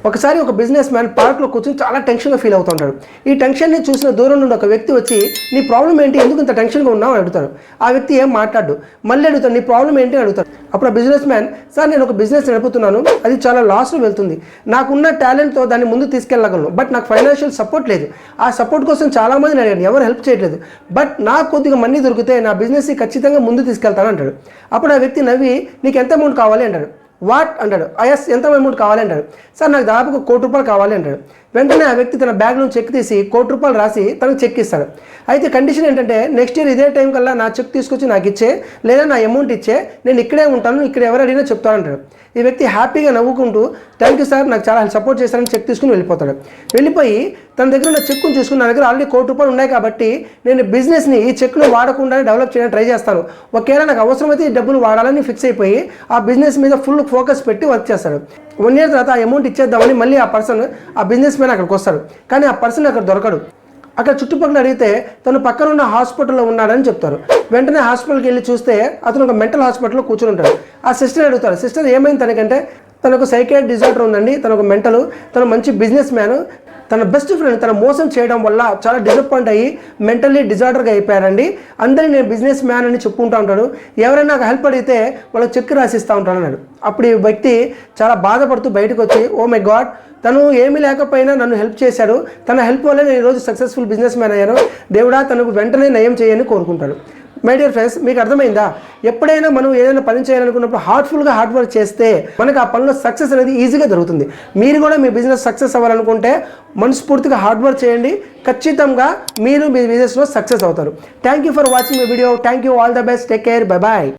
ఒకసారి ఒక business man పార్క్లో కూర్చొని చాలా టెన్షన్గా ఫీల్ అవుతుంటాడు. ఈ టెన్షన్ని చూసిన దూరం నుండి ఒక వ్యక్తి వచ్చి నీ ప్రాబ్లం ఏంటి, ఎందుకు ఇంత టెన్షన్గా ఉన్నావు అని అడుగుతాడు. ఆ వ్యక్తి ఏం మాట్లాడు, మళ్ళీ అడుగుతాడు నీ ప్రాబ్లం ఏంటి అని అడుగుతాడు. అప్పుడు ఆ బిజినెస్ మ్యాన్, సార్ నేను ఒక బిజినెస్ నడుపుతున్నాను, అది చాలా లాస్లో వెళ్తుంది, నాకున్న టాలెంట్తో దాన్ని ముందు తీసుకెళ్ళగలను, బట్ నాకు ఫైనాన్షియల్ సపోర్ట్ లేదు. ఆ సపోర్ట్ కోసం చాలామందిని అడిగాను, ఎవరు హెల్ప్ చేయట్లేదు, బట్ నాకు కొద్దిగా మనీ దొరికితే నా బిజినెస్ని ఖచ్చితంగా ముందు తీసుకెళ్తాను అంటాడు. అప్పుడు ఆ వ్యక్తి నవ్వి, నీకు ఎంత అమౌంట్ కావాలి అంటాడు. వాట్ అంటాడు. ఎస్, ఎంత అమౌంట్ కావాలి అంటాడు. సార్ నాకు దాదాపు ₹1,00,00,000 కావాలి అంటాడు. వెంటనే ఆ వ్యక్తి తన బ్యాగ్ నుంచి చెక్ తీసి ₹1,00,00,000 రాసి తనకు చెక్ ఇస్తాడు. అయితే కండిషన్ ఏంటంటే నెక్స్ట్ ఇయర్ ఇదే టైం కల్లా నా చెక్ తీసుకొచ్చి నాకు ఇచ్చే, లేదా నా అమౌంట్ ఇచ్చే, నేను ఇక్కడే ఉంటాను, ఇక్కడ ఎవరు అడిగినా చెప్తాను అంటాడు. ఈ వ్యక్తి హ్యాపీగా నవ్వుకుంటూ థ్యాంక్ యూ సార్, నాకు చాలా సపోర్ట్ చేశారని చెక్ తీసుకుని వెళ్ళిపోతాడు. వెళ్ళిపోయి తన దగ్గర ఉన్న చెక్ను చూసుకుని, నా దగ్గర ఆల్రెడీ ₹1,00,00,000 ఉన్నాయి కాబట్టి నేను బిజినెస్ని ఈ చెక్ను వాడకుండా డెవలప్ చేయడానికి ట్రై చేస్తాను, ఒకవేళ నాకు అవసరమైతే ఈ డబ్బులు వాడాలని ఫిక్స్ అయిపోయి ఆ బిజినెస్ మీద ఫుల్ ఫోకస్ పెట్టి వర్క్ చేస్తాడు. 1 year తర్వాత ఆ అమౌంట్ ఇచ్చేద్దామని మళ్ళీ ఆ పర్సన్, ఆ బిజినెస్ మ్యాన్ అక్కడికి వస్తాడు. కానీ ఆ పర్సన్ అక్కడ దొరకడు. అక్కడ చుట్టుపక్కల అడిగితే తను పక్కన ఉన్న హాస్పిటల్లో ఉన్నాడని చెప్తారు. వెంటనే హాస్పిటల్కి వెళ్ళి చూస్తే అతను ఒక మెంటల్ హాస్పిటల్లో కూర్చుని ఉంటాడు. ఆ సిస్టర్ అడుగుతారు, సిస్టర్ ఏమైంది తనకంటే, తనకు సైకియాట్రిక్ డిజార్డర్ ఉందండి, తనకు మెంటల్, తను మంచి బిజినెస్ మ్యాన్, తన బెస్ట్ ఫ్రెండ్ తన మోసం చేయడం వల్ల చాలా డిసప్పాయింట్ అయ్యి మెంటల్లీ డిజార్డర్గా అయిపోయారండి, అందరినీ నేను బిజినెస్ మ్యాన్ అని చెప్పుకుంటూ ఉంటాడు, ఎవరైనా నాకు హెల్ప్ అడిగితే వాళ్ళకి చెక్ రాసిస్తూ ఉంటాను అన్నాడు. అప్పుడు ఈ వ్యక్తి చాలా బాధపడుతూ బయటకు వచ్చి, ఓ మై గాడ్, తను ఏమీ లేకపోయినా నన్ను హెల్ప్ చేశాడు, తన హెల్ప్ వల్లే నేను ఈరోజు సక్సెస్ఫుల్ బిజినెస్ మ్యాన్ అయ్యాను, దేవుడా తనకు వెంటనే నయం చేయని కోరుకుంటాడు. మై డియర్ ఫ్రెండ్స్, మీకు అర్థమైందా? ఎప్పుడైనా మనం ఏదైనా పని చేయాలనుకున్నప్పుడు హార్ట్ఫుల్గా హార్డ్ వర్క్ చేస్తే మనకు ఆ పనిలో సక్సెస్ అనేది ఈజీగా జరుగుతుంది. మీరు కూడా మీ బిజినెస్ సక్సెస్ అవ్వాలనుకుంటే మనస్ఫూర్తిగా హార్డ్ వర్క్ చేయండి, ఖచ్చితంగా మీరు మీ బిజినెస్లో సక్సెస్ అవుతారు. Thank you for watching my video. Thank you, all the best, take care, bye bye.